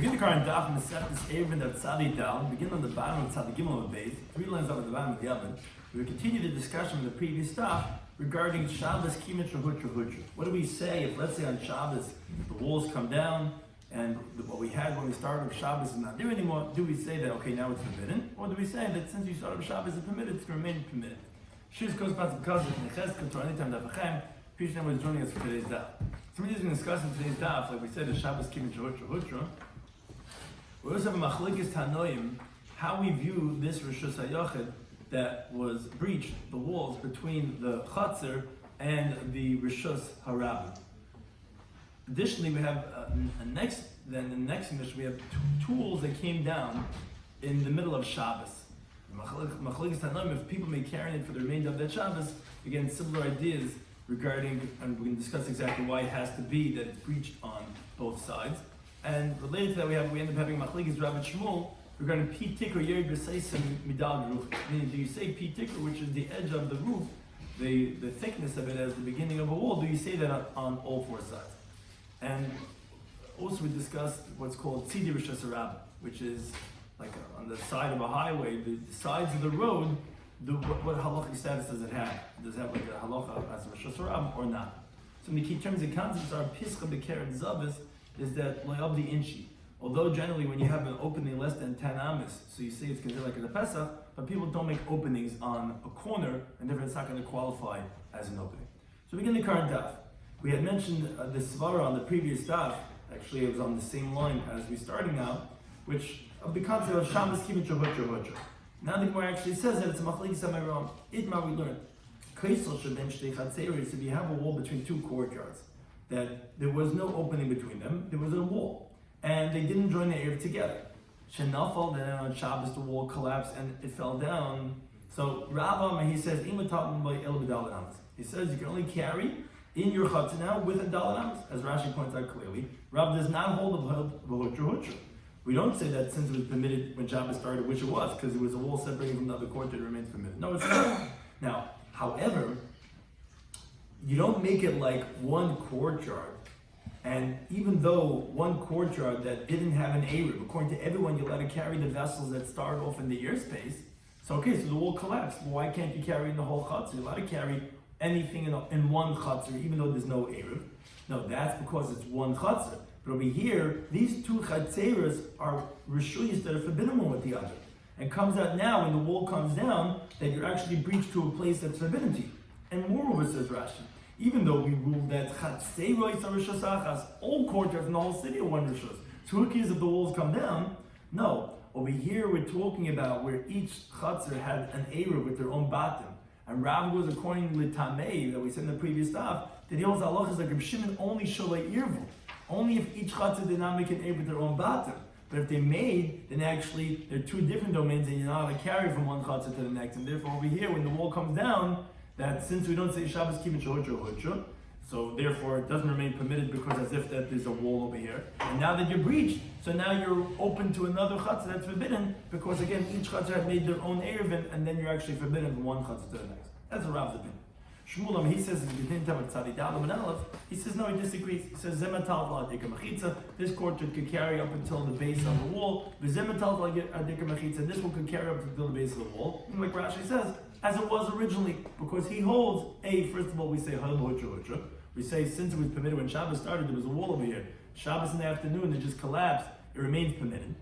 Begin the current Daf Yomi this Eruvin Daf down. Begin on the bottom of Tzadi Gimel of Beis, 3 lines up at the bottom of the oven. We will continue the discussion of the previous Daf regarding Shabbos Kimet Shahutra. What do we say if, let's say, on Shabbos the walls come down and what we had when we started with Shabbos is not there anymore? Do we say that okay, now it's forbidden, or do we say that since you started with Shabbos it's permitted, it's going to remain permitted? Shiur goes back because of Neches Control anytime Daf Yomi. Appreciate was joining us for today's Daf. So we're just going to discuss in today's Daf, like we said, the Shabbos Kimet Shahutra. We also have a machlokes tanoim, how we view this Rishus HaYachid that was breached, the walls between the Chatzar and the Rishus HaRabbi. Additionally, we have the next mission, we have tools that came down in the middle of Shabbos. Machlokes tanoim, if people may carry it for the remainder of that Shabbos, again, similar ideas regarding, and we're going to discuss exactly why it has to be that it's breached on both sides. And related to that, we end up having machlokes Rabbi Shmuel regarding pi tikkur yerid b'seisim midal roof. Meaning, do you say pi tikkur, which is the edge of the roof, the thickness of it as the beginning of a wall? Do you say that on all four sides? And also we discussed what's called tzidi rishus harabah, which is like on the side of a highway, the sides of the road. What halachic status does it have? Does it have like a halacha as a rishus harabah or not? So the key terms and concepts are pischa b'keret zavis. Is that loyabdi inchi. Although generally when you have an opening less than 10 amas, so you say it's considered like a Pesach, but people don't make openings on a corner, and therefore it's not going to qualify as an opening. So we begin the current Daf. We had mentioned the svara on the previous Daf. Actually, it was on the same line as we starting now, which of the concept of Shabbos Kimet Shahutra. Now the Gemara actually says that it's a machlokes hamaram. Itmar we learned. Kaisel sheben shtei chatzeros. If you have a wall between two courtyards, that there was no opening between them, there was a wall, and they didn't join the Erev together. Shenafal, then on Shabbos the wall collapsed and it fell down. So Rabbah, he says, he says you can only carry in your chutzah now with a dalet amos, as Rashi points out clearly. Rav does not hold of hutra. We don't say that since it was permitted when Shabbos started, which it was, because it was a wall separating from the other courtyard, it remains permitted. No, it's not. Now, however, you don't make it like one courtyard, and even though one courtyard that didn't have an Eruv, according to everyone, you let it carry the vessels that start off in the airspace. So okay, so the wall collapsed. Well, why can't you carry in the whole chutzah? You're allowed to carry anything in one chutzah, even though there's no Eruv. No, that's because it's one chutzah. But over here, these two chatzeros are rishuyos that are forbidden one with the other. And comes out now when the wall comes down that you're actually breached to a place that's forbidden to you. And moreover, says Rashi, even though we ruled that chatzeros are rishus achas, all courtyards in the whole city are one rishus. So who cares if the walls come down? No. Over here we're talking about where each chatzar had an eruv with their own bottom. And Rav goes according to Tamei that we said in the previous stuff, that he holds halachas like Reb Shimon only sholei irvu. Only if each chatzar did not make an eruv with their own bottom. But if they made, then actually they're two different domains and you're not allowed to carry from one chatzar to the next. And therefore over here when the wall comes down, that since we don't say Shabbos Kimet Shahutra, so therefore it doesn't remain permitted because as if that there's a wall over here. And now that you're breached, so now you're open to another chutzah that's forbidden because again each chutzah had made their own Eruvin and then you're actually forbidden from one chutzah to the next. That's a Rav's opinion. Shmuel, he says he says no, he disagrees. He says this courtyard could carry up until the base of the wall. This one could carry up until the base of the wall. And like Rashi says, as it was originally, because he holds first of all we say we say since it was permitted when Shabbos started, there was a wall over here. Shabbos in the afternoon, it just collapsed, it remains permitted.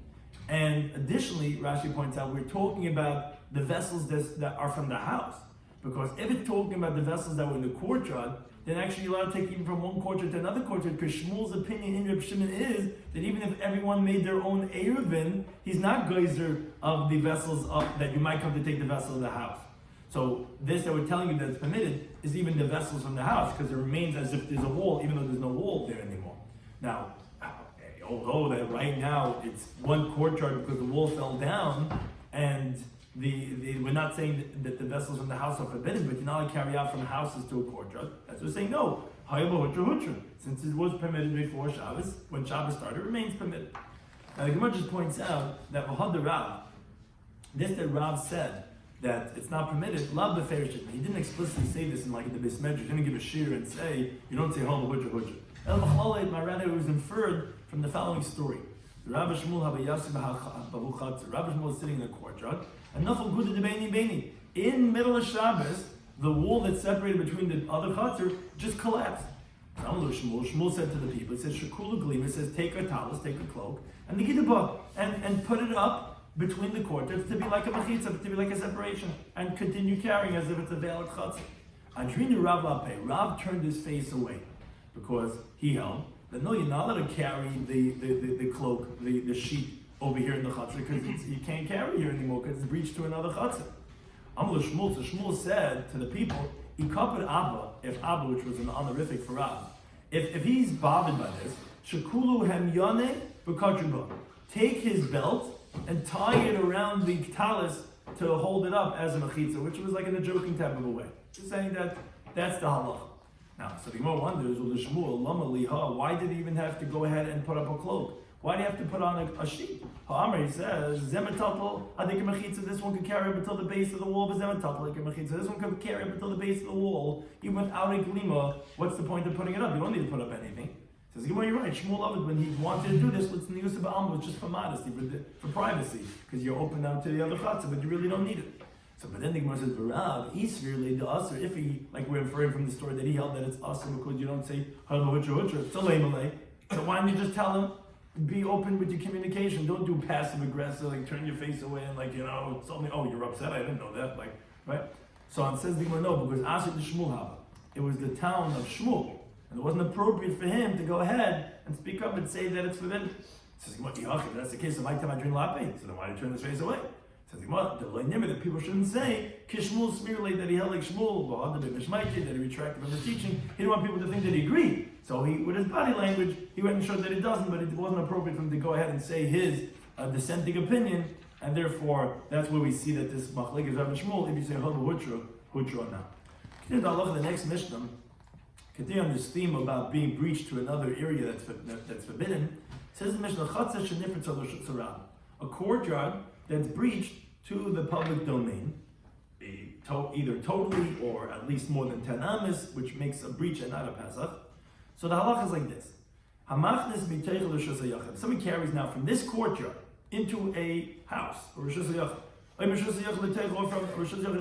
And additionally, Rashi points out, we're talking about the vessels that are from the house. Because if it's talking about the vessels that were in the courtyard, then actually you're allowed to take even from one courtyard to another courtyard, because Shmuel's opinion in Reb Shimon is that even if everyone made their own Eruvin, he's not geyser of the vessels that you might come to take the vessel of the house. So this that we're telling you that it's permitted is even the vessels from the house, because it remains as if there's a wall, even though there's no wall there anymore. Now, although that right now it's one courtyard because the wall fell down, and we're not saying that the vessels from the house are forbidden, but you're not allowed to carry out from houses to a courtyard. That's what we're saying, no. Since it was permitted before Shabbos, when Shabbos started, it remains permitted. Now the Gemara just points out that Rav, this that Rav said, that it's not permitted, love the Ferishit. He didn't explicitly say this in like the Beis Medrash. He didn't give a shiur and say, you don't say hum hudra. Rather, it was inferred from the following story. Rabbi Shmuel is sitting in the courtyard, and Nafal Guda de Beini Beini. In middle of Shabbos, the wall that's separated between the other chatzar just collapsed. Shmuel said to the people, it says, Shekula Glim, it says, take a talis, take a cloak, and the Gidabah, and put it up between the courtyards to be like a machitza, to be like a separation, and continue carrying as if it's a valid chatzar. Adrinu Rav Lape, Rav turned his face away, because he held that no, you're not allowed to carry the cloak, the sheet over here in the chatzar, because you can't carry here anymore, because it's reached to another chatzar. Amr Shmuel, so Shmuel said to the people, Ikapid Abba, if Abba, which was an honorific for Rav, if he's bothered by this, Shekulu hem yane b'katruba, take his belt and tie it around the talis to hold it up as a machitza, which was like in a joking type of a way. Just saying that that's the halacha. Now, so the Gemara wonders, well, the Shmuel, lama liha, why did he even have to go ahead and put up a cloak? Why do you have to put on a sheet? Ha'amr, he says, Zemetatel, I think a mechitza, this one could carry up until the base of the wall, but Zemetatel, like a mechitza, this one could carry up until the base of the wall, even without a glima. What's the point of putting it up? You don't need to put up anything. He says, you're right, Shmuel loved it when he wanted to do this, let's use it was just for modesty, for privacy, because you're open now to the other chatzah, but you really don't need it. So, but then the Gemara says, Rav, Isvirli the Asr, if he, like we're inferring from the story that he held that it's Asr because you don't say, it's a lay. So why don't you just tell him, be open with your communication. Don't do passive aggressive, like turn your face away and like, something, oh, you're upset, I didn't know that, like, right? So it says the Gemara, no, because Asr the Shmuel Haba. It was the town of Shmuel. And it wasn't appropriate for him to go ahead and speak up and say that it's forbidden. Says the Gemara, if that's the case, so my time I drink lape. So then why did he turn his face away? Says the Gemara, that people shouldn't say, Kishmuel Smirle, that he held like Shmuel, that he retracted from the teaching. He didn't want people to think that he agreed. So he, with his body language, he went and showed that he doesn't, but it wasn't appropriate for him to go ahead and say his dissenting opinion, and therefore, that's where we see that this machlik is Rabbi Shmuel, if you say, hutra or not. Continue to Allah, the next Mishnah, continue on this theme about being breached to another area that's forbidden. Says the Mishnah, a courtyard that's breached to the public domain, either totally or at least more than 10 amis, which makes a breach and not a Pesach. So the halach is like this. Somebody carries now from this courtyard into a house, or from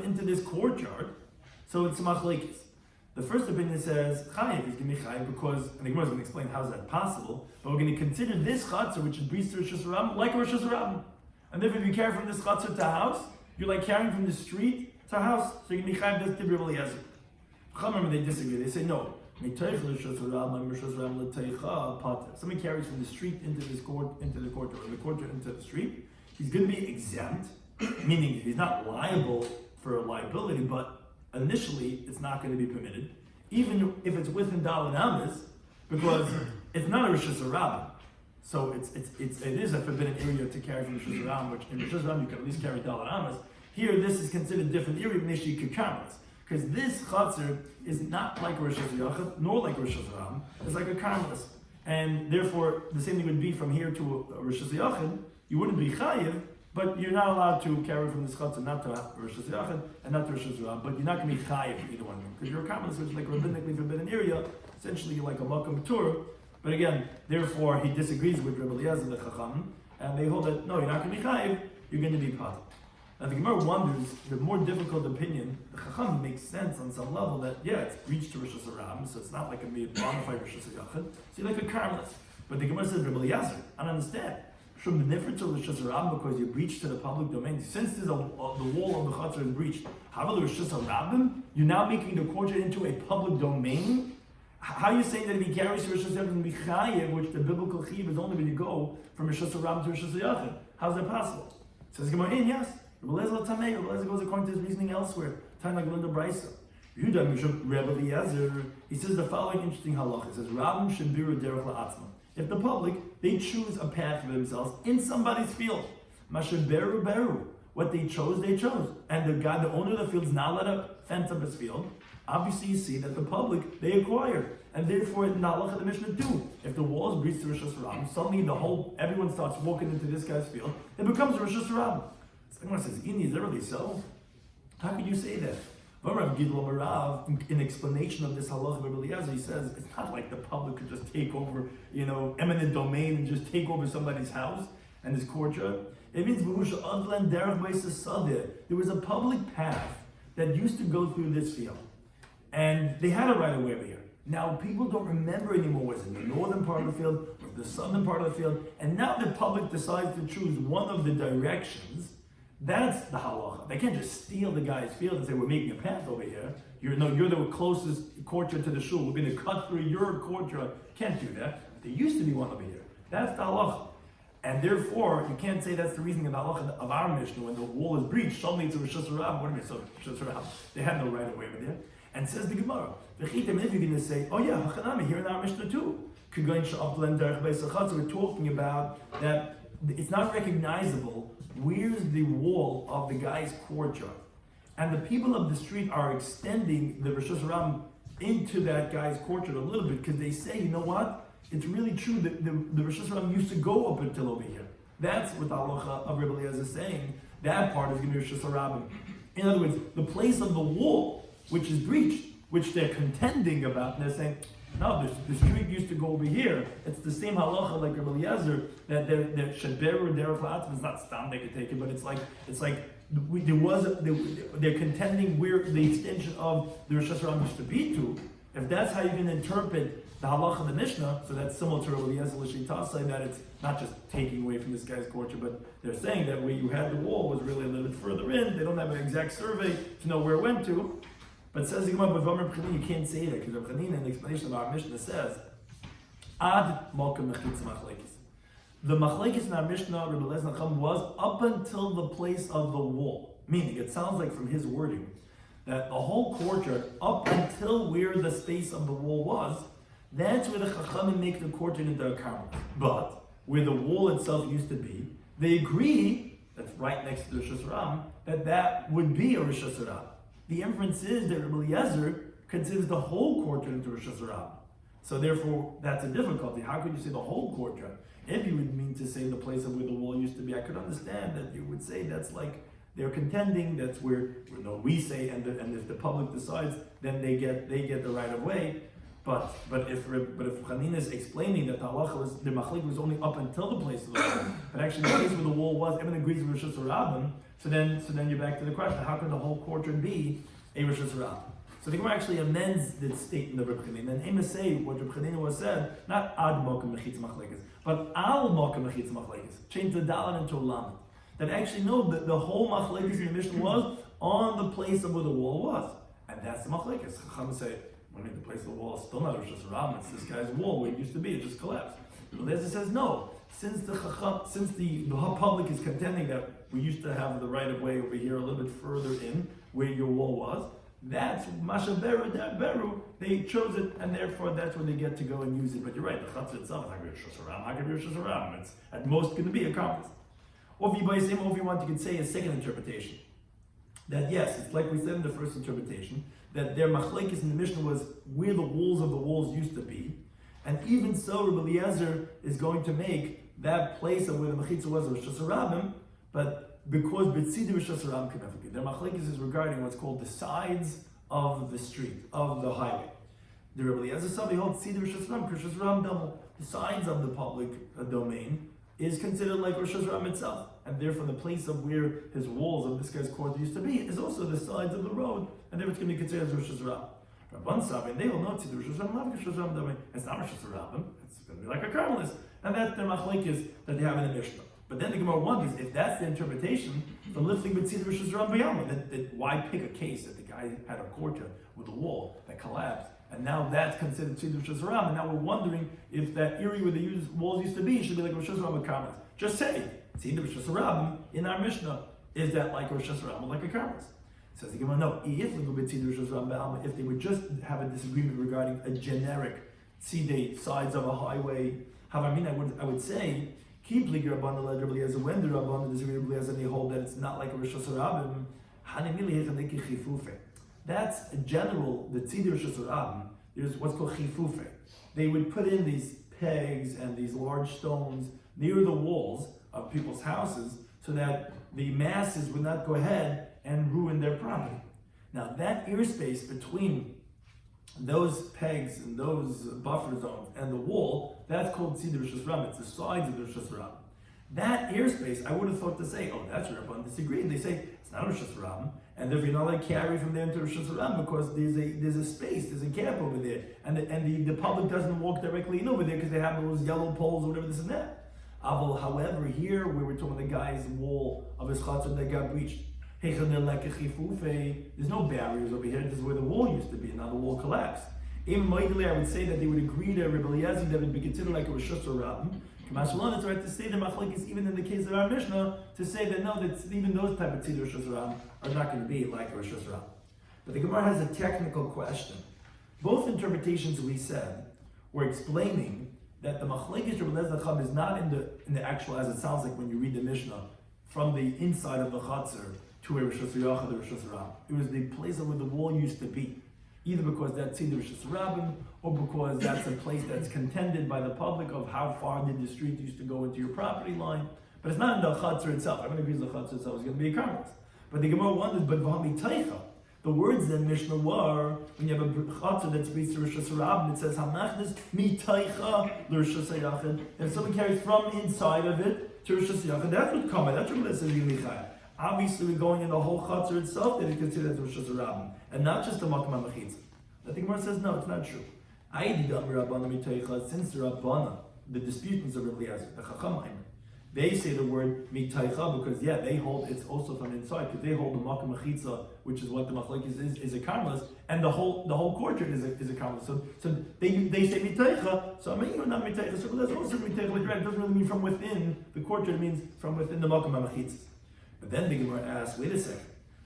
into this courtyard, so it's machlekes. The first opinion says, chayiv, he's going to be chayiv because, and the Gemara is going to explain how is that possible, but we're going to consider this chatzah, which is breached to Rosh Hashanah, like a Rosh Hashanah. And if you carry from this chatzah to a house, you're like carrying from the street to a house, so you're going to be chayiv, that's Tibri Eliezer. Chachamim, they disagree, they say no. Somebody carries from the street into the courtyard, or the courtyard into the street, he's going to be exempt, meaning he's not liable for a liability, but initially it's not going to be permitted, even if it's within Daled Amis, because it's not a Rosh Hashanah. So it is a forbidden area to carry from Rosh Hashanah, which in Rosh Hashanah you can at least carry Daled Amis. Here, this is considered a different area, because this chatzar is not like Rosh Hashanah, nor like Rosh Hashanah. It's like a karmelis. And therefore, the same thing would be from here to Rosh Hashanah. You wouldn't be chayiv, but you're not allowed to carry from this chatzar not to Rosh Hashanah and not to Rosh Hashanah, but you're not going to be chayiv either one of them. Because you're a karmelis, which is like a rabbinically forbidden area, essentially you're like a makam tur. But again, therefore, he disagrees with Rabbi Eliezer, the chacham, and they hold that, no, you're not going to be chayiv, you're going to be patur. Now the Gemara wonders, the more difficult opinion, the Chacham makes sense on some level that, yeah, it's reached to Rosh Hashanah, so it's not like a bona fide Rosh Hashanah, so you're like a karmelis. But the Gemara says, Rabbi Eliezer, I don't understand. From the nifrit to Rosh Hashanah because you breached to the public domain, since there's the wall of the Chatzar is breached, how about the Rosh Hashanah? You're now making the courtyard into a public domain? How are you saying that if he carries to Rosh Hashanah and Michayev, which the biblical chiv is only when you go from Rosh Hashanah to Rosh Hashanah? How's that possible? Says Gemara, yes. Rabbi Eliezer goes according to his reasoning elsewhere. Time like Linda Brisa. Rabbi Eliezer, he says the following interesting halach. It says, Rabim Shabiru Derech La'atzma. If the public, they choose a path for themselves in somebody's field. Mashaberu Beru. What they chose. And the guy, the owner of the field, is not allowed to fence up his field. Obviously, you see that the public, they acquired. And therefore, in the halach of the Mishnah too, if the wall is breached to Rosh Hashanah, suddenly everyone starts walking into this guy's field, it becomes a Rosh Hashanah. Someone says, Inni, is that really so? How could you say that? In explanation of this halacha, Rabbi Eliezer, he says it's not like the public could just take over, eminent domain and just take over somebody's house and his courtyard. It means there was a public path that used to go through this field, and they had a right of way over here. Now people don't remember anymore. Was it the northern part of the field or the southern part of the field? And now the public decides to choose one of the directions. That's the halacha. They can't just steal the guy's field and say, we're making a path over here. You're the closest courtyard to the shul. We're going to cut through your courtyard. Can't do that. There used to be one over here. That's the halacha. And therefore, you can't say that's the reasoning of the halacha of our Mishnah. When the wall is breached, suddenly it's a Rishus Harab. What do you mean, so Rishus Harab? They had no right of way over there. And says the Gemara, if you're going to say, oh yeah, Hachanami, here in our Mishnah too. We're talking about that it's not recognizable where's the wall of the guy's courtyard. And the people of the street are extending the Rishus Harab into that guy's courtyard a little bit because they say, you know what? It's really true that the Rishus Harab used to go up until over here. That's what the halacha of Rabbi Eliezer is saying. That part is going to be Rishus Harab. In other words, the place of the wall, which is breached, which they're contending about, and they're saying, no, the street used to go over here. It's the same halacha like Rabbi Eliezer that they're shaberu derech la'atzim. It's not stam they could take it, but it's like they're contending where the extension of the Rishus Harab used to be to. If that's how you can interpret the halacha of the Mishnah, so that's similar to Rabbi Eliezer l'shita, saying that it's not just taking away from this guy's courtyard, but they're saying that where you had the wall was really a little bit further in. They don't have an exact survey to know where it went to. But says the Gemara, you can't say that because Rabbi Chanina in the explanation of our Mishnah says, Ad Malkum Mechitz Machlekes. The Machlekes in our Mishnah, Rabbi Eliezer was up until the place of the wall. Meaning, it sounds like from his wording, that the whole courtyard, up until where the space of the wall was, that's where the Chachamim make the courtyard into a carmel. But where the wall itself used to be, they agree, that's right next to the Rishus Harab, that would be a Rishus Harab. The inference is that Rabbi Eliezer considers the whole courtyard into Rishus Harab. So therefore, that's a difficulty. How could you say the whole courtyard? If you would mean to say the place of where the wall used to be, I could understand that you would say that's like they're contending. That's where we say, and if the public decides, then they get the right of way. But if Chanina is explaining that the halacha was the machlik was only up until the place of the wall, but actually the place where the wall was, everyone agrees with Rishus Harab. So then you're back to the question: how can the whole courtyard be a Rishus Harab? So the Gemara actually amends the statement of Rabbi Chanina and aims to say what Rabbi Chanina was said, not ad mokum mechitz machlekes, but al mokum mechitz machlekes. Change the dalet into a lamed. That actually no, the whole machlekes in the Mishnah was on the place of where the wall was, and that's the machlekes. Chacham say, I mean, the place of the wall is still not Rishus Harab. It's this guy's wall where it used to be. It just collapsed. Eliezer says no. Since the public is contending that we used to have the right of way over here a little bit further in where your wall was, that's Masha Beru, that Beru, they chose it, and therefore that's where they get to go and use it. But you're right, the Chatzah itself is not going to be Rishus Harab. How can it be Rishus Harab? It's at most going to be a compass. Or if you want, you could say a second interpretation. That yes, it's like we said in the first interpretation, that their machlekes in the Mishnah was where the walls of the walls used to be. And even so, Rabbi Eliezer is going to make that place of where the mechitza was Rishus Harabim, but because B'tzidi Rishus Harabim can never be. Their machlekes is regarding what's called the sides of the street, of the highway. The Rabbi Eliezer Savi holds Tzidi Rishus Harabim, Rishus Harabim double. The sides of the public domain is considered like Rishus Harabim itself. And therefore the place of where his walls of this guy's court used to be is also the sides of the road, and therefore it's going to be considered as Rishus Harabim. Rabban Savi, they will know Tzidi Rishus Harabim, not Rishus Harabim, it's not Rishus Harabim, it's going to be like a carmelist. And that's their machlekes that they have in the Mishnah. But then the Gemara wonders, if that's the interpretation, the lifting B'tzid Rishus Harabim B'yalma, that why pick a case that the guy had a courtyard with a wall that collapsed, and now that's considered B'tzid Rishus Harabim, and now we're wondering if that area where the walls used to be should be like Rishus Harabim Karmelis. Just say, B'tzid Rishus Harabim in our Mishnah, is that like Rishus Harabim or like a Karmelis? Says the Gemara, no, if they would just have a disagreement regarding a generic tzidei, sides of a highway, I would say, keep liger abundant Rabbi Eliezer, when the Rabban disagree with Rabbi Eliezer and they hold that it's not like a Rishus Harabim, that's a general, the tzidei Rishus Harabim, there's what's called chifufe. They would put in these pegs and these large stones near the walls of people's houses so that the masses would not go ahead and ruin their property. Now that airspace between those pegs and those buffer zones and the wall, that's called Tzid Rishus Rabban. It's the sides of the Rishus Rabban. That airspace, I would have thought to say, oh, that's where Rabban disagreed. They say it's not Rishus Rabban, and therefore you're not allowed to carry from there to Rishus Rabban because there's a space, there's a gap over there, and the public doesn't walk directly in over there because they have those yellow poles or whatever this and that. However, here where we're talking about the guy's wall of his chutzner that got breached, there's no barriers over here. This is where the wall used to be, and now the wall collapsed. Even mightily, I would say that they would agree to Rabbi Eliezer that it would be considered like a Rishus Rabban. It's right to say the machlokes, even in the case of our Mishnah, to say that no, that even those type of tzid Rishus Rabban are not going to be like a Rishus Rabban. But the Gemara has a technical question. Both interpretations we said were explaining that the machlokes Rabbi Eliezer is not in the actual, as it sounds like when you read the Mishnah, from the inside of the chatzar to a Rishus Yachad or Rishus Rabban. It was the place where the wall used to be. Either because that's Tzid Rishus Rabban, or because that's a place that's contended by the public of how far did the street used to go into your property line. But it's not in the chatzar itself. Everyone agrees the chatzar itself is going to be a karmelis. But the Gemara wonders, but v'hami teicha. The words in Mishnah were, when you have a chatzar that speaks to Rishus Rabban, it says, hamachnis mi teicha l'Rishus Yachad. If someone carries from inside of it to Rishus Yachad, that's what comes. That's what it says in Yomei. Obviously, we're going in the whole chatzar itself that is considered as Rishus Rabban, and not just the makom hamachitza. I think Gemara says no, it's not true. Since the Rabbana, the disputants of Rabbi Eliezer, the Chacham, they say the word mitaycha because they hold it's also from inside because they hold the makom hamachitza, which is what the machlokes is a karmelis, and the whole courtyard is a karmelis. So they say mitaycha. So I mean, you're not mitaycha. So that's also mitaycha. It doesn't really mean from within the courtyard. It means from within the makom hamachitza. But then the Gemara asks, wait a second,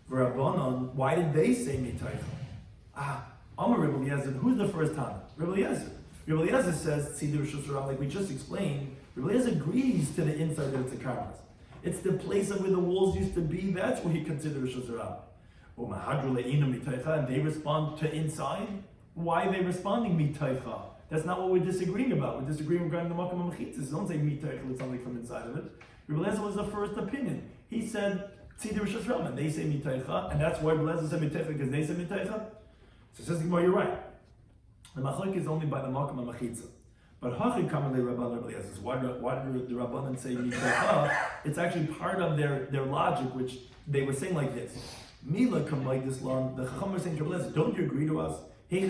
Rabbanon, why did they say mitaycha? Amar Rabbi Eliezer, who's the first Tana? Rabbi Eliezer. Rabbi Eliezer says, Tzid Rishus Rabban, like we just explained, Rabbi Eliezer agrees to the inside that it's a karmelis. It's the place of where the walls used to be, that's where he considers Rishus Rabban. And they respond to inside? Why are they responding mitaycha? That's not what we're disagreeing about. We're disagreeing regarding the makom hamachitza. Don't say mitaycha with something from inside of it. Rabbi Eliezer was the first opinion. He said, Tzid Rishus Rabban, they say mitaycha, and that's why Rabbi Eliezer said mitaycha, because they said mitaycha. So says the Gemara, you're right. The machlok is only by the makom hamachitza. But hachi kamalei Rabban Rabbi Eliezer. Why did the Rabbanan say mitaycha? It's actually part of their logic, which they were saying like this. Mila kamay Islam. The Chacham was saying to Rabbi Eliezer, don't you agree to us? That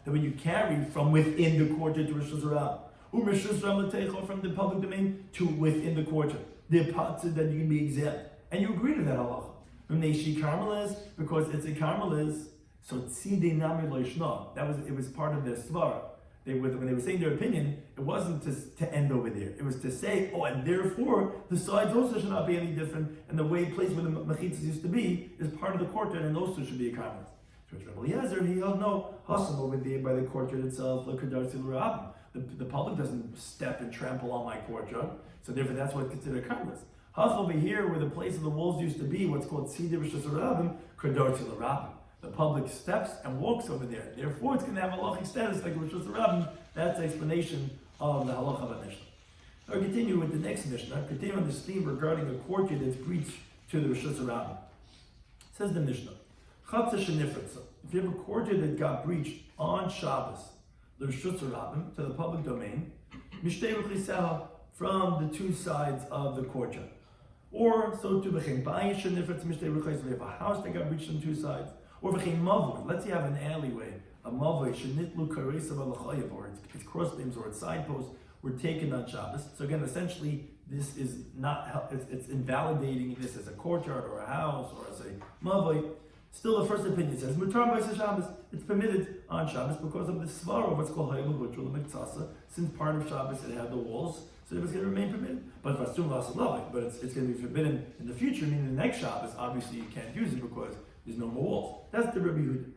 when you carry from within the courtyard to Rishus Rabban, from the public domain to within the courtyard, the patzah that you can be exempt, and you agree to that halacha. Because it's a karmelis, so tzidei nami lo yishna. It was part of their svara. When they were saying their opinion, it wasn't to end over there. It was to say, and therefore the sides also should not be any different, and the place where the machitzas used to be is part of the courtyard, and those two should be a karmelis. So Rabbi Eliezer, he held no hustle over there by the courtyard itself. The public doesn't step and trample on my courtyard, so therefore that's what it's considered karmelis. Hustle over here, where the place of the walls used to be, what's called Tzid Rishus Rabban, Kedarti l'Rabban. The public steps and walks over there. Therefore, it's going to have a halachic status like Rishus Rabban. That's the explanation of the halacha of Mishnah. Now we continue with the next Mishnah. Continue on this theme regarding a courtyard that's breached to the Rishus Rabban. Says the Mishnah, Chatza shenifritza. If you have a courtyard that got breached on Shabbos, the Rishus Rabban, to the public domain, Mishtei Ruchiseha, from the two sides of the courtyard. Or so to v'chein bayis shenifritz mishtei ruchos. We have a house that got breached on two sides. Or v'chein mavoi. Let's say you have an alleyway, a mavoi shenitlu karesav alachayev, or its cross beams or its side posts were taken on Shabbos. So again, essentially, this is not. It's invalidating this as a courtyard or a house or as a mavoi. Still, the first opinion says mutar b'is Shabbos. It's permitted on Shabbos because of the svara of what's called hayel v'chul l'miktsasa. Since part of Shabbos it had the walls. So it was going to remain permitted. But it's going to be forbidden in the future, meaning the next Shabbos, obviously you can't use it because there's no more walls. That's the Rabbi Yehuda.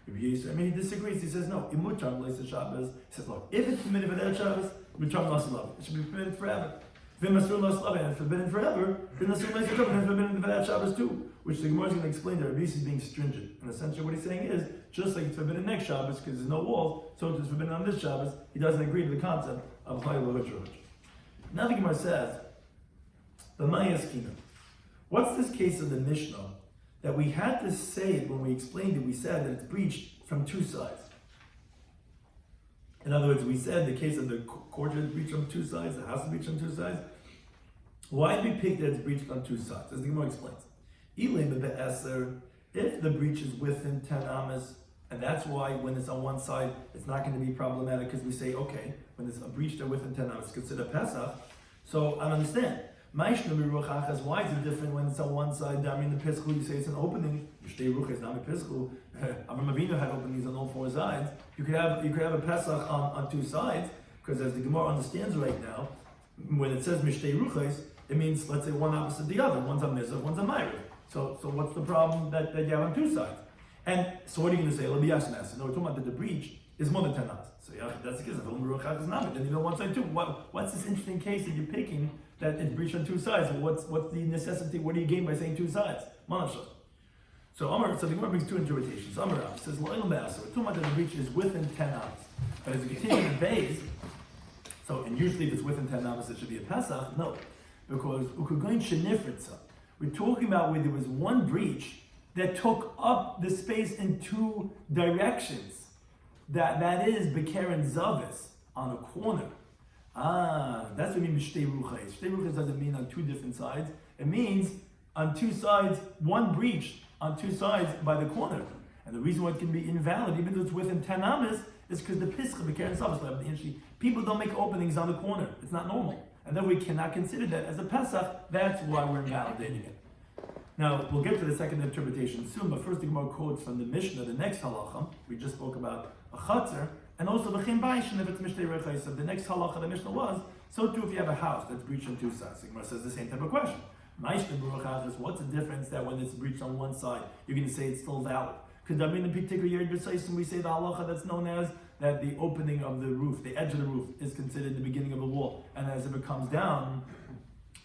Rabbi Yisrael, he disagrees. He says, no, imutam leisa Shabbos. He says, look, if it's permitted for that Shabbos, imutam l'asalav. It should be permitted forever. If it's forbidden forever, then it's forbidden for that Shabbos too. Which the Gemara is going to explain that Rabbi Yisrael is being stringent. And essentially what he's saying is, just like it's forbidden next Shabbos because there's no walls, so it's forbidden on this Shabbos, he doesn't agree to the concept of hayel v'chul. Now the Gemara says, the Mayaskina. What's this case of the Mishnah that we had to say it when we explained it. We said that it's breached from two sides. In other words, we said the case of the courtyard is breached on two sides, the house is breached on two sides. Why did we pick that it's breached on two sides? As the Gemara explains. If the breach is within 10 amas, and that's why when it's on one side, it's not going to be problematic because we say, okay, when it's a breach there within 10 amas, it's considered Pesach. So I understand. Why is it different when it's on one side? I mean, the Pesach, you say it's an opening. Mishtei Rucha is not a Pesach. Avram Avinu had openings on all four sides. You could have a Pesach on two sides, because as the Gemara understands right now, when it says Mishtei Ruchas, it means, let's say, one opposite the other. One's a Mizrach, one's a Ma'ariv. So what's the problem that you have on two sides? And so what are you going to say? No, we're talking about that the breach is more than 10 amas. So yeah, that's the case. Then you know one side too. What's this interesting case that you're picking that it's breached on two sides? What's the necessity? What do you gain by saying two sides? So the Gemara brings two interpretations. Amar says, we're talking about that the breach is within 10 amas. But as you continue in the base, and usually if it's within 10 amas, it should be a Pesach. No, because we're talking about where there was one breach that took up the space in two directions. That is Bekeren Zavis, on a corner. That's what we mean Mishtei Ruchais. Mishtei Ruchais doesn't mean on two different sides. It means on two sides, one breach on two sides by the corner. And the reason why it can be invalid, even though it's within 10 amas, is because the Pischa, Bekeren Zavis, people don't make openings on the corner. It's not normal. And then we cannot consider that as a Pesach. That's why we're invalidating it. Now, we'll get to the second interpretation soon, but first the Gemara quotes from the Mishnah, the next halacha. We just spoke about a chatzar, and also the Baishin, if it's Mishtei Ruchais. So the next halacha the Mishnah was, so too if you have a house that's breached on two sides. The Gemara says the same type of question. What's the difference that when it's breached on one side, you're going to say it's still valid? Because I mean, in particular, we say the halacha that's known as that the opening of the roof, the edge of the roof, is considered the beginning of the wall, and as it comes down,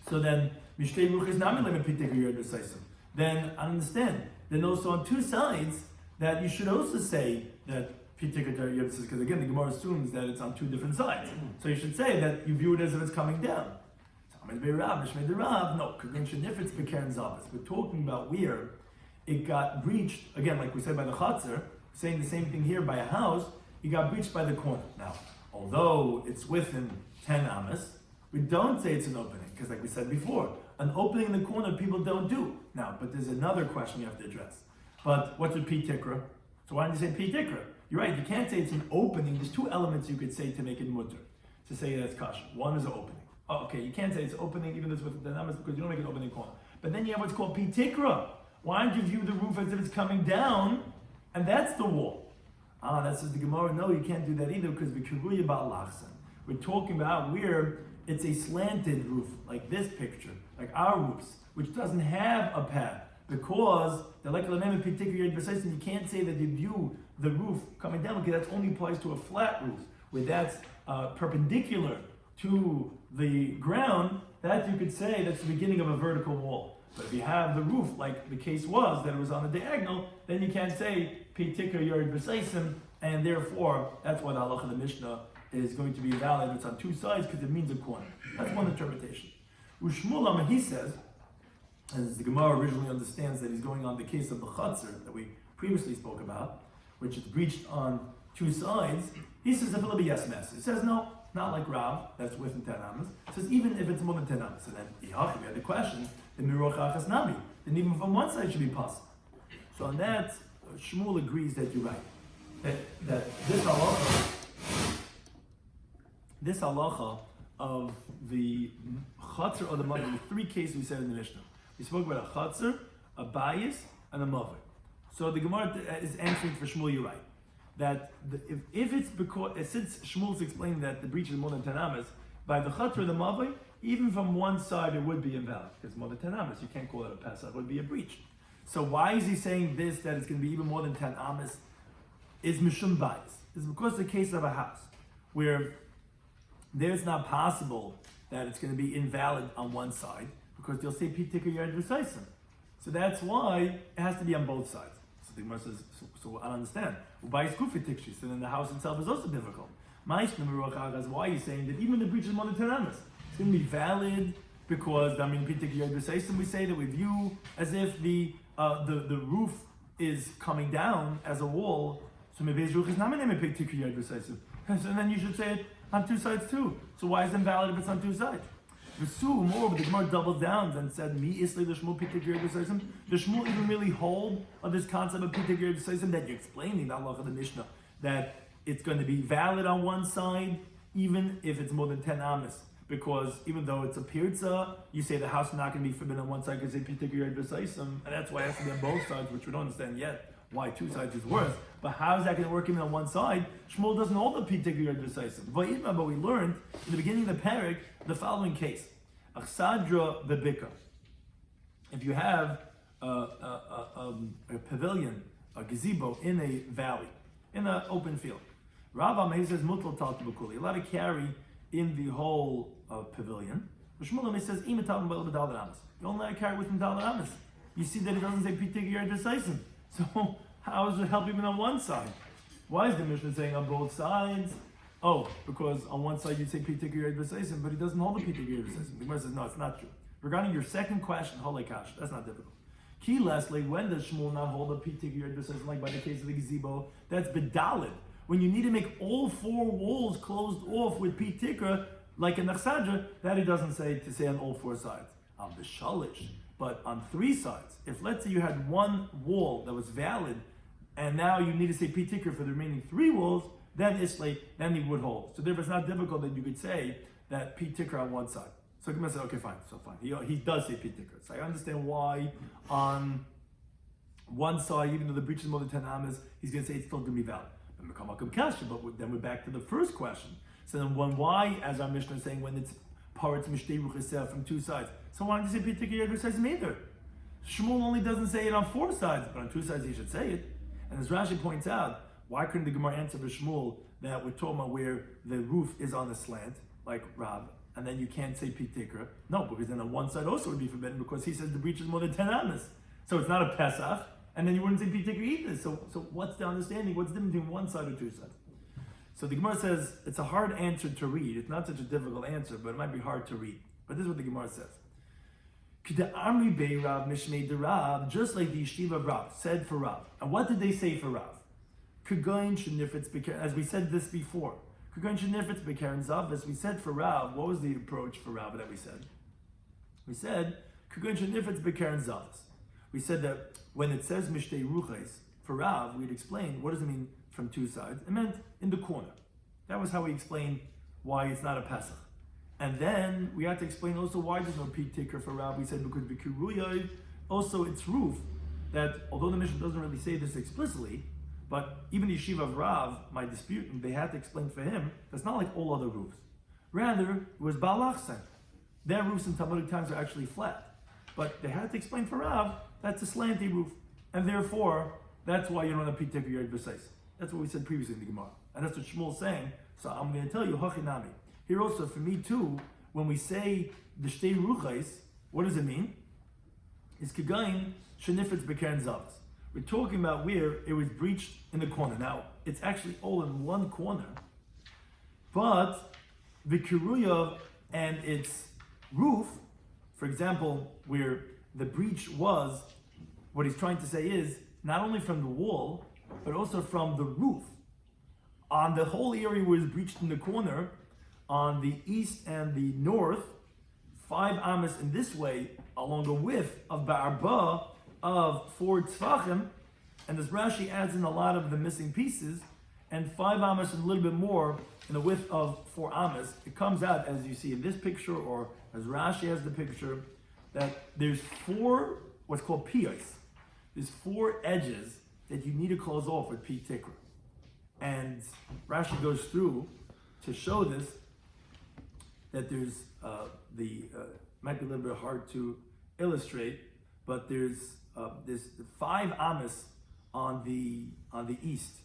so then Mishtei Ruch is not in particular b'seisim. Then I understand. Then also on two sides that you should also say that particular because again the Gemara assumes that it's on two different sides. So you should say that you view it as if it's coming down. No, if it's Bekeren Zavis. We're talking about where it got breached, again, like we said by the Chatzar, saying the same thing here by a house, it got breached by the corner. Now, although it's within 10 amas, we don't say it's an opening, because like we said before, an opening in the corner people don't do. Now, but there's another question you have to address. But what's a P Tikra? So why did you say P Tikra? You're right, you can't say it's an opening. There's two elements you could say to make it mutter, to say that's kasha. One is an opening. Oh, okay, you can't say it's opening even though it's within the amas because you don't make an opening corner. But then you have what's called P Tikra. Why don't you view the roof as if it's coming down, and that's the wall? That says the Gemara, no, you can't do that either because we're talking about where it's a slanted roof, like this picture, like our roofs, which doesn't have a pad, because the you can't say that you view the roof coming down because that only applies to a flat roof, where that's perpendicular to the ground. That you could say that's the beginning of a vertical wall. But if you have the roof, like the case was, that it was on a diagonal, then you can't say Pi Tikra Yard B'Seisim, and therefore, that's why the halacha of the Mishnah is going to be valid. It's on two sides because it means a corner. That's one interpretation. Ushmul he says, as the Gemara originally understands that he's going on the case of the Chatzar that we previously spoke about, which is breached on two sides, he says a little bit yes mess. He says no, not like Rav, that's within 10 amas. He says even if it's more than 10 amas. So then, we had the question, the Miroch Achas Nami, then even from one side should be possible. So on that, Shmuel agrees that you're right. That this halacha of the chatzar or the mother, the three cases we said in the Mishnah. We spoke about a chatzar, a bayis, and a mother. So the Gemara is answering for Shmuel, you're right. That if it's because, since Shmuel's explaining that the breach is more than 10 amas, by the chatzar or the mother, even from one side it would be invalid, because more than 10 amas, you can't call it a pesach, it would be a breach. So why is he saying this, that it's going to be even more than 10 amas, is mishum bayis? It's because the case of a house, where there's not possible that it's going to be invalid on one side, because they'll say pitikar yard v'saisim. So that's why it has to be on both sides. So the Gemara says, so I don't understand. So then the house itself is also difficult. Why are you saying that even the breach is more than 10 amas? It's going to be valid because, I mean, pitikar yard v'saisim, we say that we view as if the the roof is coming down as a wall, so maybe his roof is not going to be decisive. And then you should say it on two sides too. So why is it invalid if it's on two sides? Moreover, the Gemara doubled down and said, "Mi isli the Shmuel pitikir decisive." Does Shmuel even really hold of this concept of pitikir decisive that you're explaining the halacha of the Mishnah, that it's going to be valid on one side even if it's more than 10 amas? Because even though it's a pirza, you say the house is not going to be forbidden on one side because it's a pitikir decisive, and that's why it has to be on both sides, which we don't understand yet why two sides is worse. But how is that going to work even on one side? Shmuel doesn't hold the pitikir decisive. But we learned in the beginning of the parak the following case: Achsadra bebika. If you have a pavilion, a gazebo in a valley, in an open field, Rav Amei says mutal tal kibukuli. You're allowed to carry in the whole pavilion. Shmuel Amei says imatal b'dal amas. You only allowed to carry within dal amas. You see that it doesn't say pitikir decisive. So how does it help even on one side? Why is the Mishnah saying on both sides? Oh, because on one side you say pitikir decisive, but he doesn't hold the pitikir decisive. The Gemara says no, it's not true. Regarding your second question, holekash, that's not difficult. Key lastly, when does Shmuel not hold the pitikir decisive, like by the case of the gazebo? That's bedalid. When you need to make all four walls closed off with pitikir, like in Nachsadra, that he doesn't say to say on all four sides. On the shalish, but on three sides. If let's say you had one wall that was valid, and now you need to say pitikir for the remaining three walls, then then he would hold. So therefore it's not difficult that you could say that pitikir on one side. So Gemara said, okay, fine, so fine. He does say pitikir. So I understand why on one side, even though the breach is more than 10 amas, he's going to say it's still going to be valid. But then we're back to the first question. So then why, as our Mishnah is saying, when it's parts mishtei ruchaseh from two sides, so why don't you say pitikir decisive either? Shmuel only doesn't say it on four sides, but on two sides he should say it. And as Rashi points out, why couldn't the Gemara answer for Shmuel that we're talking about where the roof is on a slant, like Rav, and then you can't say pitikir? No, because then on one side also would be forbidden because he says the breach is more than 10 amas. So it's not a Pesach, and then you wouldn't say pitikir either. So what's the understanding? What's the difference between one side or two sides? So the Gemara says it's a hard answer to read. It's not such a difficult answer, but it might be hard to read. But this is what the Gemara says. Just like the yeshiva of Rav said for Rav. And what did they say for Rav? As we said this before. As we said for Rav, what was the approach for Rav that we said? We said, we said that when it says mishtei ruches, for Rav, we'd explain what does it mean from two sides. It meant in the corner. That was how we explained why it's not a Pesach. And then we had to explain also why there's no pitikir for Rav. We said because b'kiruyay, also its roof, that although the Mishnah doesn't really say this explicitly, but even the yeshiva of Rav, my dispute, and they had to explain for him, that's not like all other roofs. Rather, it was balachsen. Their roofs in Talmudic times are actually flat. But they had to explain for Rav, that's a slanty roof. And therefore, that's why you don't have pitikir decisive. That's what we said previously in the Gemara. And that's what Shmuel's saying. So I'm going to tell you, hachinami. Here also, for me too, when we say the shtei ruchais, what does it mean? It's kagayin shenifetz bekeren zavas. We're talking about where it was breached in the corner. Now, it's actually all in one corner, but the kiruya and its roof, for example, where the breach was, what he's trying to say is, not only from the wall, but also from the roof. On the whole area where it's breached in the corner, on the east and the north, 5 amas in this way, along the width of Ba'arba of 4 tzvachim, and as Rashi adds in a lot of the missing pieces, and 5 amas and a little bit more in the width of 4 amas, it comes out, as you see in this picture, or as Rashi has the picture, that there's 4, what's called piyos. There's 4 edges that you need to close off with pitikra. And Rashi goes through to show this, that there's might be a little bit hard to illustrate, but there's 5 amas on the east,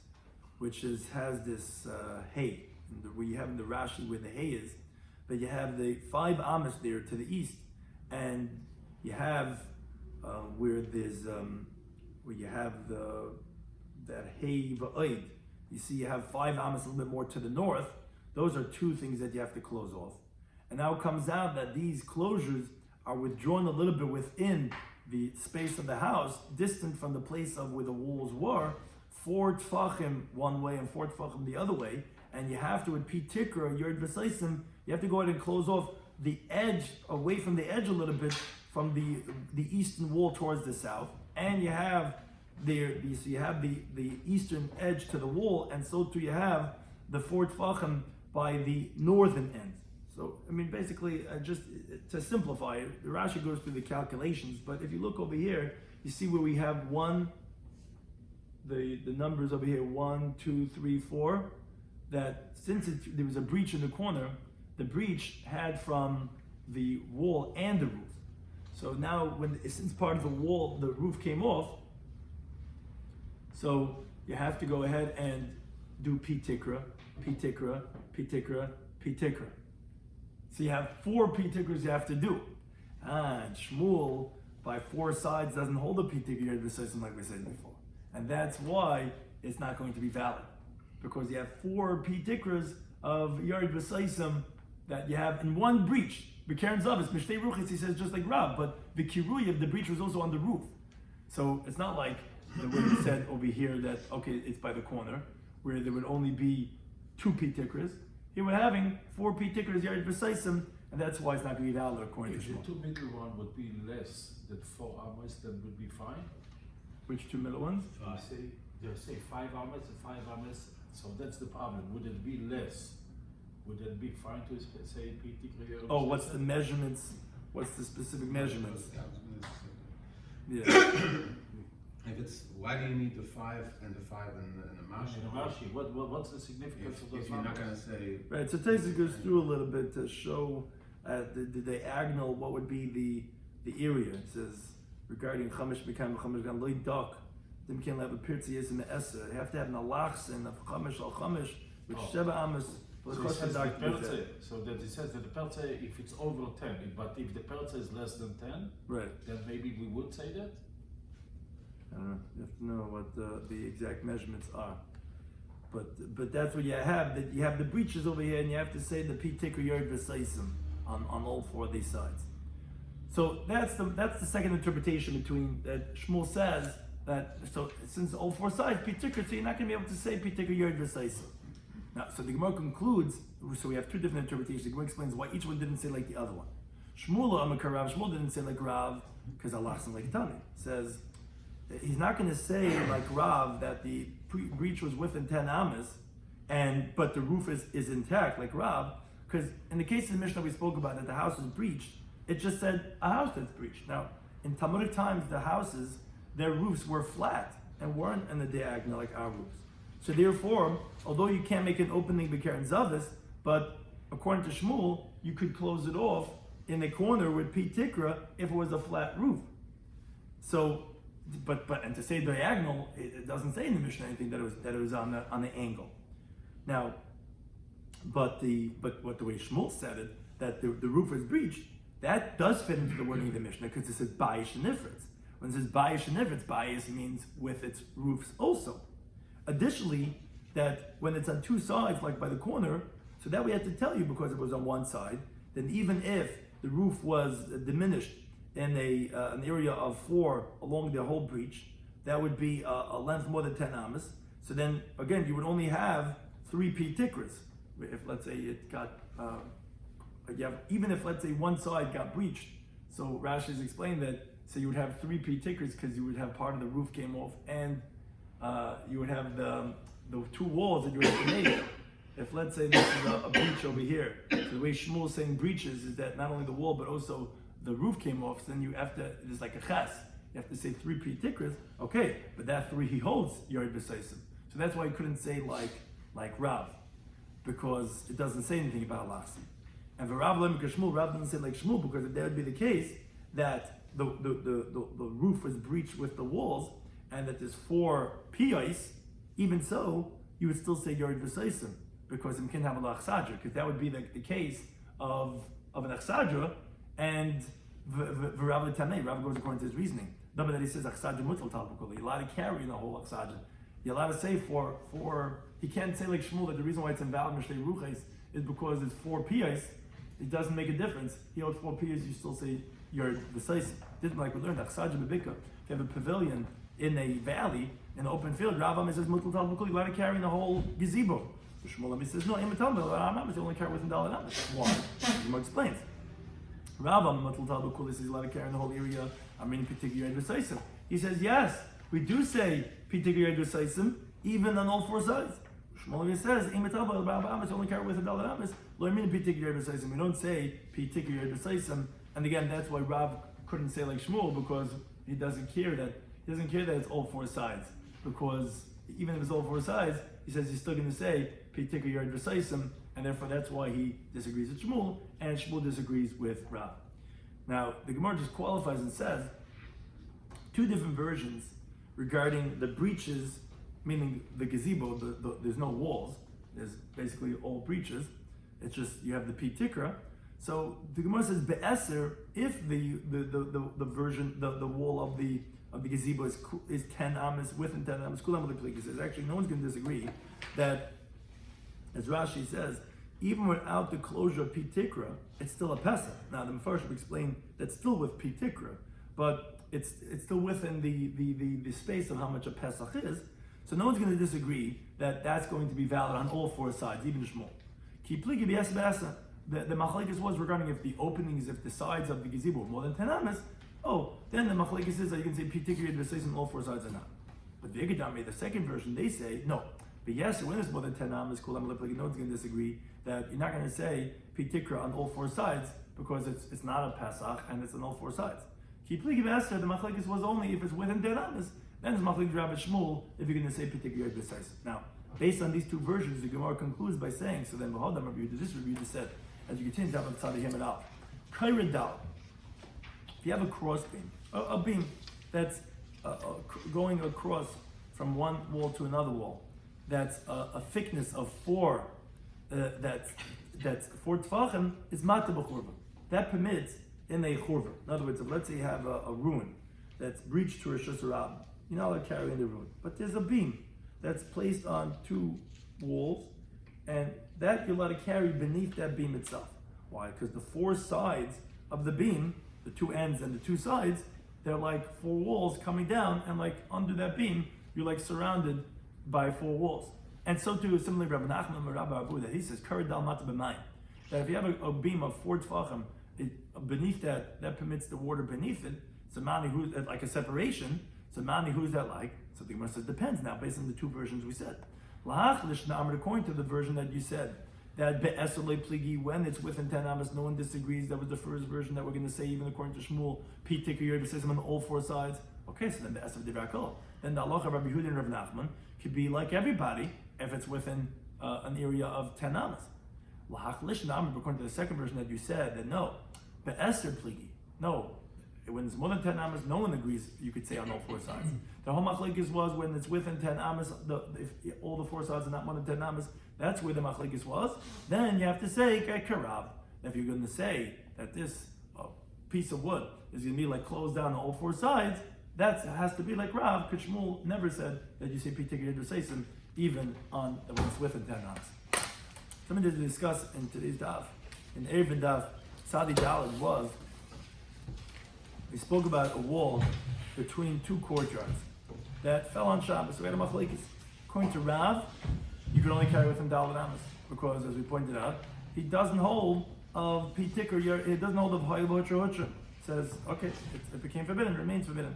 which has this hay, where you have in the Rashi where the hay is, but you have the 5 amas there to the east, and you have where you have that hay va'oid. You see, you have 5 amas a little bit more to the north. Those are 2 things that you have to close off. And now it comes out that these closures are withdrawn a little bit within the space of the house distant from the place of where the walls were, 4 tfachim one way and 4 tfachim the other way, and you have to, with pi tikra, yard v'saisim, you have to go ahead and close off the edge, away from the edge a little bit, from the eastern wall towards the south, and you have the eastern edge to the wall, and so too you have the 4 tfachim by the northern end. So, I mean, basically, just to simplify it, the Rashi goes through the calculations, but if you look over here, you see where we have the numbers over here, 1, 2, 3, 4, that since there was a breach in the corner, the breach had from the wall and the roof. So now, since part of the wall, the roof came off, so you have to go ahead and do pi tikra, pi tikra, pi tikra, pi tikra. So you have 4 pi tikras you have to do. And Shmuel, by 4 sides, doesn't hold a pi tikra yard v'saisim like we said before. And that's why it's not going to be valid. Because you have 4 pi tikras of yard v'saisim that you have in one breach. B'keren zavis, mishtei ruchis, he says just like Rav, but the kiruyev, the breach was also on the roof. So it's not like the way he said over here that, okay, it's by the corner, where there would only be 2 pi tikras. Here we're having 4 pi tikras yard v'saisim, and that's why it's not going to be valid according to Shmuel. If the 2 middle one would be less than 4 amas, then would be fine. Which 2 middle ones? They say 5 amas and 5 amas, so that's the problem. Would it be less? Would it be fine to say pi tikra? Oh, what's the measurements? What's the specific measurements? Yeah. If it's, why do you need the 5 and the 5 and the mashi? In the mashi, what's the significance of those if you're not going to say... Right, so Taisa goes through a little bit to show the diagonal, what would be the area. It says, regarding Chamish B'kam, Chamish Gan Loi Dak, then we can't have a Pirtzi Yes in the Esa. You have to have an Alachsin of Chamish al Chamish, which Sheva Amos. So it says the Pertze, so that it says that the Pertze, if it's over 10, but if the Pertze is less than 10, right, then maybe we would say that? I don't know. You have to know what the exact measurements are. But that's what you have. That you have the breaches over here, and you have to say the pi tikra yard v'saisim on all 4 of these sides. So that's the second interpretation between that Shmuel says that. So since all 4 sides pi tikra, so you're not going to be able to say pi tikra yard v'saisim. Now, so the Gemara concludes. So we have 2 different interpretations. The Gemara explains why each one didn't say like the other one. Shmuel didn't say like Rav because Allah like Tani says. He's not going to say like Rav that the breach was within 10 amas, but the roof is intact like Rav, because in the case of the Mishnah we spoke about that the house was breached, it just said a house that's breached. Now in Talmudic times the houses, their roofs were flat and weren't in the diagonal like our roofs. So therefore, although you can't make an opening b'keren zavis, but according to Shmuel, you could close it off in the corner with pi tikra if it was a flat roof. So. But and to say diagonal, it doesn't say in the Mishnah anything that it was on the angle. Now, but what the way Shmuel said it, that the roof was breached, that does fit into the wording of the Mishnah because it says bayish and nifritz. When it says bayish and nifritz, bayish means with its roofs also. Additionally, that when it's on 2 sides, like by the corner, so that we had to tell you because it was on 1 side, then even if the roof was diminished in an area of 4 along the whole breach, that would be a length more than 10 amas. So then, again, you would only have 3 pi tikras. If, let's say, it got, even if, let's say, 1 side got breached, so Rashi has explained that, so you would have 3 pi tikras because you would have part of the roof came off, and you would have the 2 walls that you would have to make. If, let's say, this is a breach over here, so the way Shmuel is saying breaches is that not only the wall, but also the roof came off, so then you have to, it's like a ches. You have to say 3 pi tikras, okay, but that 3 he holds yard v'saisim. So that's why he couldn't say like Rav, because it doesn't say anything about Alachsim. And for Rav Shmuel, Rav doesn't say like Shmuel, because if that would be the case, that the roof was breached with the walls, and that there's 4 piyos, even so, you would still say yard v'saisim, because it can have a achsadra, because that would be the case of an achsadra. And Rav goes according to his reasoning. Number that he says achsadra mutal talpukuli. You're allowed to carry in the whole achsadra. You're allowed to say for he can't say like Shmuel that the reason why it's invalid mishlei ruches is because it's 4 piyos. it doesn't make a difference. He holds 4 piers, you still say you're decisive. Didn't like we learned that. If you have a pavilion in a valley, in an open field, Rav says, you're allowed to carry in the whole gazebo. Shmuel says, no, you only carry within Daled Amos. Why? He explains. Rav says he's allowed to carry in the whole area. I mean, particular decisive. He says, yes, we do say particular decisive, even on all 4 sides. Shmuel says, only carry within Daled Amos. Lo mean particular decisive. We don't say particular decisive. And again, that's why Rav couldn't say like Shmuel, because he doesn't care that it's all 4 sides. Because even if it's all 4 sides, he says he's still going to say particular decisive, and therefore that's why he disagrees with Shmuel, and Shmuel disagrees with Rav. Now, the Gemara just qualifies and says 2 different versions regarding the breaches, meaning the gazebo, there's no walls, there's basically all breaches, it's just you have the P-Tikra. So the Gemara says be'eser, if the version, the wall of the gazebo is 10 amas, within 10 amas, kulam l'plik. Says actually no one's going to disagree that, as Rashi says, even without the closure of P-Tikra, it's still a Pesach. Now the Mefarshim explain that's still with P-Tikra, but it's still within the space of how much a Pesach is. So no one's going to disagree that that's going to be valid on all 4 sides, even Shmuel. Ki pligi b'yas b'asa. The machlekes was regarding if the openings, if the sides of the gazebo were more than 10 amas, then the machlekes is that you can say P-Tikra b'seis on all 4 sides or not. But the Yegedami, the second version, they say no. But yes, when it's more than 10 amas, kulam l'plik, no one's going to disagree that you're not going to say P-Tikra on all 4 sides because it's not a Pesach and it's on all 4 sides. Ki pligi b'asa, the machlekes was only if it's within 10 amas, then it's machlekes Rabbi Shmuel if you're going to say P-Tikra b'seis. Now, based on these 2 versions, the Gemara concludes by saying, so then this review just said, as you continue down the tzaddik him out. If you have a cross beam, a beam that's going across from one wall to another wall, that's a thickness of 4, that's 4 tefachim, is mata b'churva. That permits in a churva. In other words, if let's say you have a ruin that's breached to Rosh Hashanah, you're not allowed to carry in the ruin. But there's a beam that's placed on 2 walls, and that you're allowed to carry beneath that beam itself. Why? Because the 4 sides of the beam, the 2 ends and the 2 sides, they're like 4 walls coming down, and like under that beam, you're like surrounded by 4 walls. And so too, similarly, Rabbi Nachman and Rabbi Abu, that he says, Karadal mata b'mayim, that if you have a beam of 4 tefachim, beneath that permits the water beneath it, so mani who's like a separation, so mani who's that like? So the Gemara says, depends now, based on the 2 versions we said. According to the version that you said, that be'esolei pligi, when it's within 10 amas, no one disagrees. That was the first version that we're going to say, even according to Shmuel, P-Tikra says on all 4 sides. Okay, so then be'esol divrakol. Then the halacha Rabbi Yehuda and Rav Nachman could be like everybody if it's within an area of 10 amas. According to the second version that you said, that no, be'esol pligi, no. When it's more than 10 amas, no one agrees you could say on all 4 sides. The whole machlekes was when it's within 10 amas, if all the 4 sides are not more than 10 amas, that's where the machlekes was. Then you have to say karav. If you're going to say that this piece of wood is going to be like closed down on all 4 sides, that has to be like Rav, because Shmuel never said that you say P-Tikra b'seis even on when it's within 10 amas. Something to discuss in today's Daf, in Eruvin Daf, Sadi Dalad was, we spoke about a wall between 2 courtyards that fell on Shabbos. So we had a machlekes. According to Rav, you can only carry within Daled Amos because, as we pointed out, he doesn't hold of P-Tikra. He doesn't hold of Hayil B'Hotra. Says, okay, it became forbidden, it remains forbidden.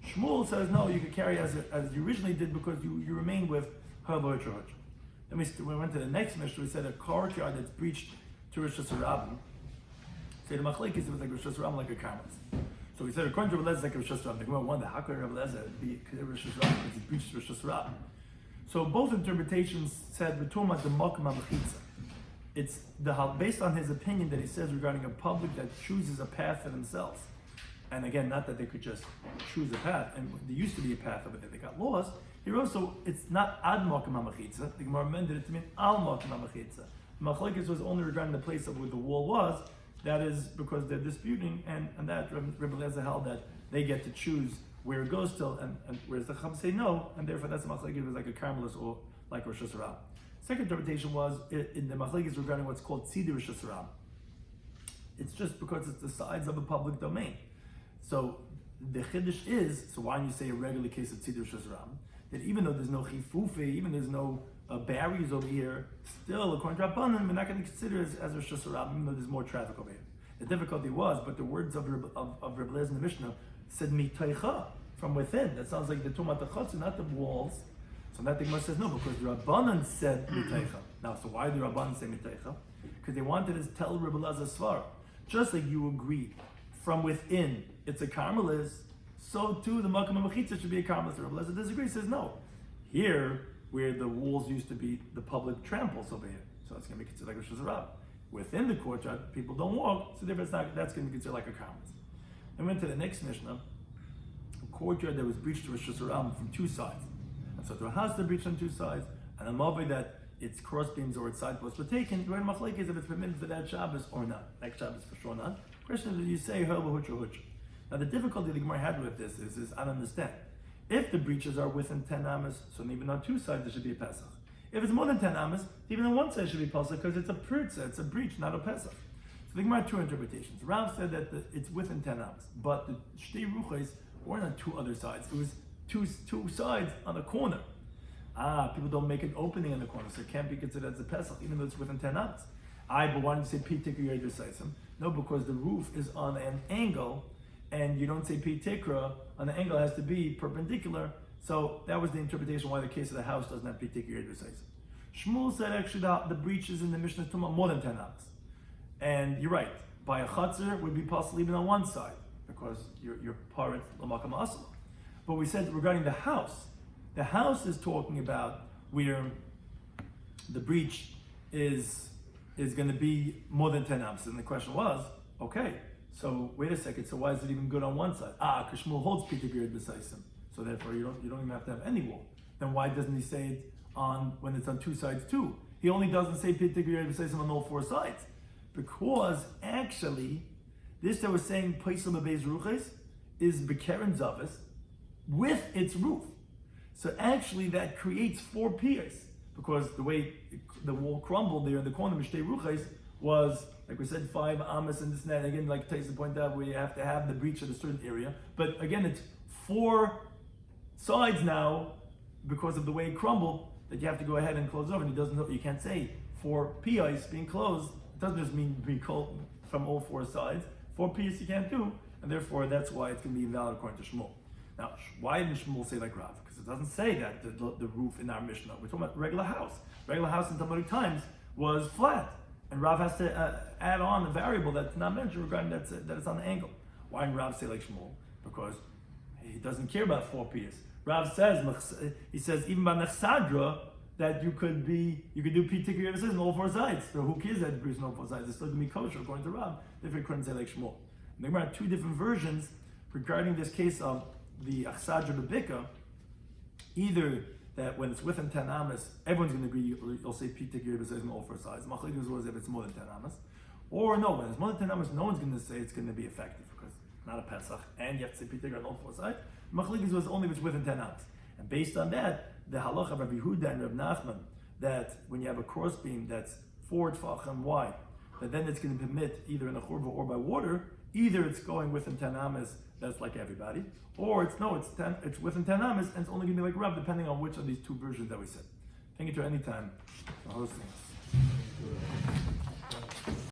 Shmuel says, no, you could carry as you originally did because you remain with Hayil B'Hotra. Then we went to the next Mishnah. We said a courtyard that's breached to Rosh Hashanah. Say the machlekes is like Rosh Hashanah, like a karmelis. So we said, according to Rabbi Lezer, like Rosh Hashanah, the Gemara wondered, how could Rabbi Lezer be Rosh Hashanah because he breached Rosh Hashanah? So both interpretations said, B'tumah the Mokum HaMechitza. It's based on his opinion that he says regarding a public that chooses a path for themselves. And again, not that they could just choose a path, and there used to be a path, but they got lost. Here also, it's not Ad Mokum HaMechitza. The Gemara amended it to mean Al Mokum HaMechitza. Machlekes was only regarding the place of where the wall was. That is because they're disputing, and that Rabbi Lezer held that they get to choose where it goes till, and whereas the Chum say no, and therefore that's the machlekes was like a karmelis or like Rosh Hashanah. Second interpretation was in the machlekes regarding what's called Tzidi Rosh Hashanah. It's just because it's the sides of a public domain. So the chiddush is, so why don't you say a regular case of tzidur shazram, that even though there's no chifufe, even there's no barriers over here, still according to Rabbanan, we're not going to consider it as a shazram, even though there's more traffic over here. The difficulty was, but the words of Rabbi Lezer in the Mishnah said mitaycha, from within. That sounds like the tumat achotz, not the walls. So that the Gemara says no, because the Rabbanan said mitaycha. Now, so why did the Rabbanan say mitaycha? Because they wanted to tell Rabbi Lezer svar. Just like you agreed, from within it's a karmelis, so too the makam mechitza should be a karmelis. Rabbi Lezer disagrees, says no. Here, where the walls used to be the public tramples over here, so it's going to be considered like a shazarab. Within the courtyard, people don't walk, so therefore that's going to be considered like a karmelis. Then we went to the next Mishnah, a courtyard that was breached to a shazarab from two sides. And so to a house that breached on two sides, and a mobile that its cross beams or its side posts were taken, we're in machlek is if it's permitted for that Shabbos or not. Next Shabbos for sure not. The question is, do you say herba hutra hutra? Now the difficulty the Gemara had with this is I don't understand. If the breaches are within 10 amas, so even on two sides there should be a Pesach. If it's more than 10 amas, even on one side should be Pesach because it's a pritza, it's a breach, not a Pesach. So the Gemara had two interpretations. Rav said that it's within 10 amas, but the shtei ruches weren't on two other sides. It was two sides on a corner. People don't make an opening in the corner, so it can't be considered as a Pesach, even though it's within 10 amas. But why don't you say Pi Tikra Yeder Saisim? No, because the roof is on an angle, and you don't say Pi Tikra, on the angle has to be perpendicular, so that was the interpretation why the case of the house doesn't have Pi Tikra Yeder Saisim. Shmuel said actually the breaches in the Mishnah Tumah more than 10 amas. And you're right, by a chatzar would be possible even on one side, because you're parent l'makam asla. But we said regarding the house is talking about where the breach is going to be more than 10 amps. And the question was, okay, so wait a second, so why is it even good on one side? Because Shmuel holds Pi Tikra Yeder Saisim, so therefore you don't even have to have any wall. Then why doesn't he say it when it's on two sides too? He only doesn't say Pi Tikra Yeder Saisim on all four sides. Because actually, this that we're saying Paisel Bebeis Ruches is Bekeren Zavis with its roof. So actually that creates four piers, because the way the wall crumbled there in the corner of Mishtei Ruches was, like we said, 5 amas and this and that. Again, like Tyson pointed out, where you have to have the breach at a certain area. But again, it's 4 sides now, because of the way it crumbled, that you have to go ahead and close over. And he doesn't know, you can't say 4 piers being closed. It doesn't just mean being closed from all 4 sides. 4 piers you can't do, and therefore that's why it's going to be invalid according to Shmuel. Now, why didn't Shmuel say like Rav? Because it doesn't say that the roof in our Mishnah. We're talking about regular house. Regular house in Talmudic times was flat, and Rav has to add on a variable that's not mentioned regarding that it's on the angle. Why didn't Rav say like Shmuel? Because he doesn't care about 4 piers. Rav says, he says even by Nechsadra that you could do Pi Tikra Yeder Saisim on all 4 sides. So who cares that it's on all 4 sides? It's still going to be kosher according to Rav. Therefore, he couldn't say like Shmuel. And there are 2 different versions regarding this case of the Achsadra Bebika. Either that when it's within 10 amas, everyone's going to agree you'll say Pi Tikra Yeder Saisim on all 4 sides. Machlekes was if it's more than 10 amas. Or no, when it's more than 10 amas, no one's going to say it's going to be effective because it's not a Pesach, and you have to say Pi Tikra on all 4 sides. Machlekes was only if it's within 10 amas. And based on that, the halacha of Rabbi Yehuda and Rabbi Nachman, that when you have a crossbeam that's 4 tfachim wide, that then it's going to permit either in a churva or by water, either it's going within 10 amas, that's like everybody, or it's within 10 amas, and it's only going to be like Rav, depending on which of these 2 versions that we said. Thank you to any time for hosting us.